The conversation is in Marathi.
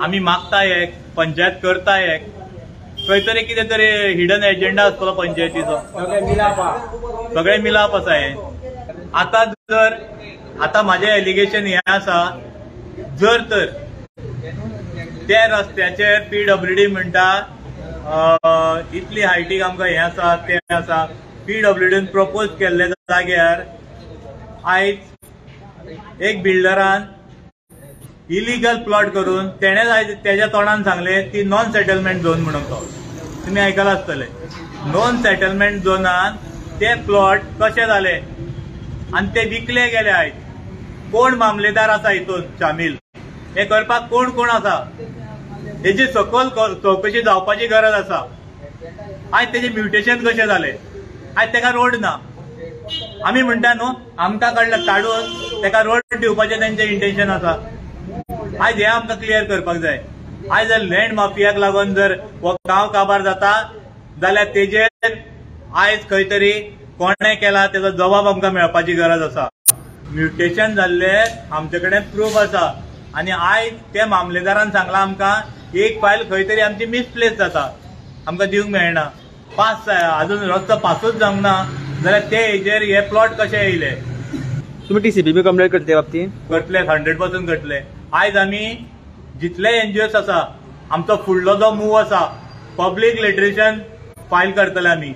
आम्ही मागताय एक पंचायत करताय एक खंय तरी कितें तरी हिडन एजेंडा आसतलो पंचायतीचो सगळे मिलाप आसा हे आता माझे एलिगेशन हे आसा जर तर त्या रस्त्याचेर PWD म्हणटा इतली हायटीक आमकां हे आसा ते आसा PWDन प्रपोज केल्ले जाग्यार आयज एक बिल्डरान इलिगल प्लॉट करून तेणेच आयज तेज्या तोंडान सांगले की नॉन सेटलमेंट झोन म्हणून तो तुम्ही आयकला आसतले नॉन सेटलमेंट झोनान ते प्लॉट कशे जाले आणि ते विकले गेले आयज कोण मामलेदार आसा हितून शामील हे करपाक कोण कोण आसा हेची सखोल चौकशी जावपाची गरज आसा आयज तेजे म्युटेशन कशे जाले आयज तेका रोड ना आमी म्हणटा न्हू आमकां कडल्यान काडून तेका रोड दिवपाचें तेंचें इंटेंशन आसा आयज हे आमकां क्लियर करपाक जाय आयज जर लँड माफियाक लागून जर हो गांव काबार जाता जाल्यार तेजेर आयज खंय तरी कोणे केला तेजो जबाब आमकां मेळपाची गरज आसा म्युटेशन जाल्ले आमचे कडेन प्रूफ आसा आनी आयज ते मामलेदारान सांगला आमकां एक फायल खंय तरी आमची मिसप्लेस जाता आमकां दिवंक मेळना पास अजून रस्तो पासूच जावंक ना जाल्यार ते हेजेर हे प्लॉट कशे येयले तुम्ही TCP कंप्लेंट करते बाबतीत करतले 100% करतले आयज आमी जितले NGOs आसा आमचो फुडलो जो मूव आसा पब्लीक लिटरेशन फायल करतले आमी